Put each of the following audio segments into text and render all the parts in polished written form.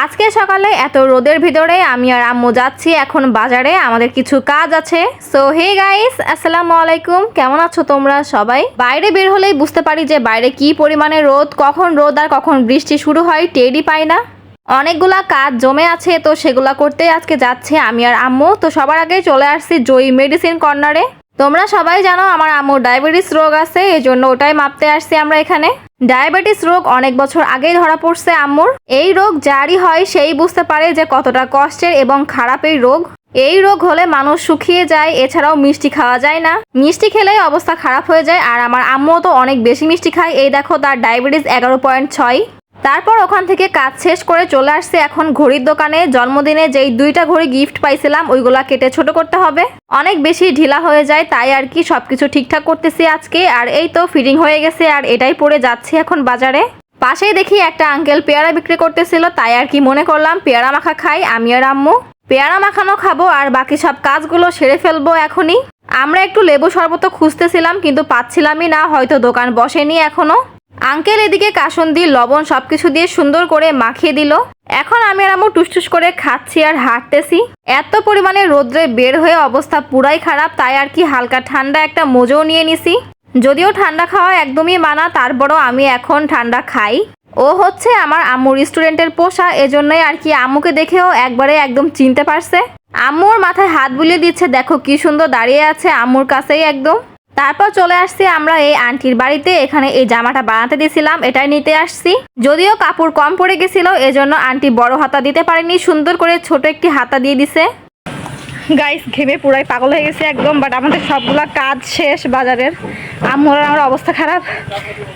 আজকে সকালে এত রোদের ভিতরে আমি আর আম্মু যাচ্ছি এখন বাজারে, আমাদের কিছু কাজ আছে। সো হে গাইস, আসসালামু আলাইকুম, কেমন আছো তোমরা সবাই? বাইরে বের হলেই বুঝতে পারি যে বাইরে কি পরিমাণে রোদ, কখন রোদ আর কখন বৃষ্টি শুরু হয় টেরই পাই না। অনেকগুলা কাজ জমে আছে, তো সেগুলা করতে আজকে যাচ্ছে আমি আর আম্মু। তো সবার আগে চলে আসছি জয়ী মেডিসিন কর্নারে। তোমরা সবাই জানো আমার আম্মুর ডায়াবেটিস রোগ আছে, এই জন্য ওটাই মাপতে আসছি আমরা এখানে। ডায়াবেটিস রোগ অনেক বছর আগেই ধরা পড়ছে আম্মুর। এই রোগ যারই হয় সেই বুঝতে পারে যে কতটা কষ্টের এবং খারাপ এই রোগ। এই রোগ হলে মানুষ শুকিয়ে যায়, এছাড়াও মিষ্টি খাওয়া যায় না, মিষ্টি খেলেই অবস্থা খারাপ হয়ে যায়। আর আমার আম্মু তো অনেক বেশি মিষ্টি খায়, এই দেখো তার ডায়াবেটিস 11.6। তারপর ওখান থেকে কাজ শেষ করে চলে আসছে এখন ঘড়ির দোকানে। জন্মদিনে যেই 2টা ঘড়ি গিফট পাইছিলাম ওইগুলা কেটে ছোট করতে হবে, অনেক বেশি ঢিলা হয়ে যায়, তাই আর কি সবকিছু ঠিকঠাক করতেছি আজকে। আর এই তো ফিটিং হয়ে গেছে, আর এটাই পরে যাচ্ছি এখন বাজারে। পাশেই দেখি একটা আঙ্কেল পেয়ারা বিক্রি করতেছিল, তাই আর কি মনে করলাম পেয়ারা মাখা খাই আমি আর আম্মু। পেয়ারা মাখানো খাবো আর বাকি সব কাজগুলো সেরে ফেলবো এখনই। আমরা একটু লেবু শরবত খুঁজতেছিলাম কিন্তু পাচ্ছিলামই না, হয়তো দোকান বসেনি এখনো। আঙ্কেল এদিকে কাসুন্দি লবণ সবকিছু দিয়ে সুন্দর করে মাখিয়ে দিল। এখন আমি আর আম্মু টুসটুস করে খাচ্ছি আর হাঁটতেছি। এত পরিমাণে রোদ্রে বের হয়ে অবস্থা পুরাই খারাপ, তাই আর কি হালকা ঠান্ডা একটা মোজো নিয়ে নিছি। যদিও ঠান্ডা খাওয়া একদমই মানা, তারপরও আমি এখন ঠান্ডা খাই। ও হচ্ছে আমার আম্মুর রেস্টুরেন্টের পোষা, এজন্যই আর কি আম্মুকে দেখেও একবারে একদম চিনতে পারছে। আম্মুর মাথায় হাত বুলিয়ে দিচ্ছে, দেখো কি সুন্দর দাঁড়িয়ে আছে আম্মুর কাছেই একদম। তারপর চলে আসছি আমরা এই আন্টির বাড়িতে, এখানে এই জামাটা বানাতে দিয়েছিলাম এটাই নিতে আসছি। যদিও কাপড় কম পড়ে গেছিল এজন্য আন্টি বড় হাতা দিতে পারেনি, সুন্দর করে ছোট একটি হাতা দিয়ে দিছে। গাইস ঘেমে পুরাই পাগল হয়ে গেছে একদম, বাট আমাদের সবগুলা কাজ শেষ বাজারের। আম্মুর আমার অবস্থা খারাপ।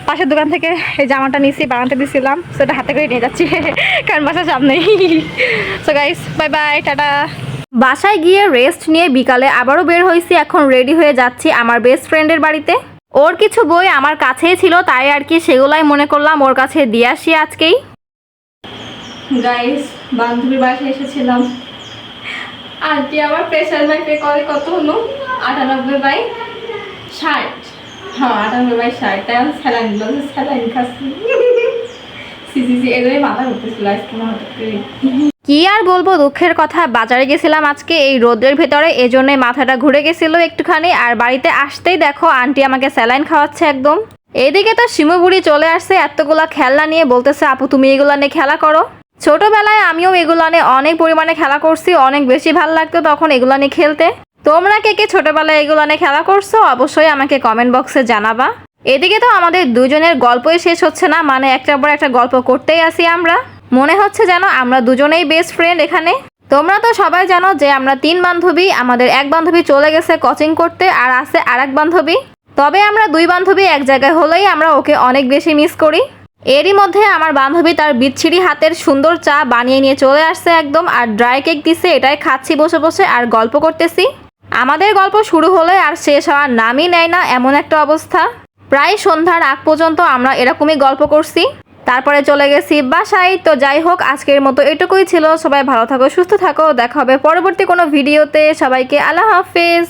পাশের দোকান থেকে এই জামাটা নিয়েছি, বানাতে দিয়েছিলাম, সেটা হাতে করে নিয়ে যাচ্ছি কারণ বাসার সামনেই। So guys bye bye, tata. বাসায় গিয়ে রেস্ট নিয়ে বিকালে আবারও বের হয়েছি, এখন রেডি হয়ে যাচ্ছি আমার বেস্ট ফ্রেন্ডের বাড়িতে। ওর কিছু বই আমার কাছেই ছিল, তাই আর কি সেগুলাই মনে করলাম ওর কাছে দিয়ে আসি আজকেই। গাইস বান্ধবীর বাসায় এসেছিলাম, আন্টি আমার প্রেশার মাইপে করে কত হলো 98/60। হ্যাঁ 98/60, তাই আমি স্যালাইন দিল, স্যালাইন খাচ্ছি। সিসি এগুলোই মাথা ঘুরতেছিল আজকে হঠাৎ করে। কি আর বলবো দুঃখের কথা, বাজারে গেছিলাম আজকে এই রোদের ভেতরে, এজন্য মাথাটা ঘুরে গেছিল একটুখানি। আর বাড়িতে আসতেই দেখো আন্টি আমাকে স্যালাইন খাওয়াচ্ছে একদম। এইদিকে তো শিমু বুড়ি চলে আসছে এতগুলা খেলনা নিয়ে, বলতেছে আপু তুমি এগুলা নিয়ে খেলা করো। ছোটবেলায় আমিও এগুলা নিয়ে অনেক পরিমাণে খেলা করছি, অনেক বেশি ভালো লাগতো তখন এগুলা নিয়ে খেলতে। তোমরা কে কে ছোটবেলায় এগুলা নিয়ে খেলা করছো অবশ্যই আমাকে কমেন্ট বক্সে জানাবা। এদিকে তো আমাদের দুজনের গল্পই শেষ হচ্ছে না, মানে একটার পর একটা গল্প করতেই আসি আমরা। মনে হচ্ছে যেন আমরা দুজনেই বেস্ট ফ্রেন্ড এখানে। তোমরা তো সবাই জানো যে আমরা 3 বান্ধবী, আমাদের এক বান্ধবী চলে গেছে কোচিং করতে, আর আছে আরেক বান্ধবী। তবে আমরা 2 বান্ধবী এক জায়গায় হলেই আমরা ওকে অনেক বেশি মিস করি। এরই মধ্যে আমার বান্ধবী তার বিচ্ছিরি হাতের সুন্দর চা বানিয়ে নিয়ে চলে আসছে একদম, আর ড্রাই কেক দিছে, এটাই খাচ্ছি বসে বসে আর গল্প করতেছি। আমাদের গল্প শুরু হলে আর শেষ হওয়ার নামই নেয় না, এমন একটা অবস্থা। প্রায় সন্ধ্যার আগ পর্যন্ত আমরা এরকমই গল্প করছি, তারপরে চলে গেছি বাসায়। তো যাই হোক আজকের মতো এটুকুই ছিল, সবাই ভালো থাকো সুস্থ থাকো, দেখা হবে পরবর্তী কোনো ভিডিওতে। সবাইকে আল্লাহ হাফেজ।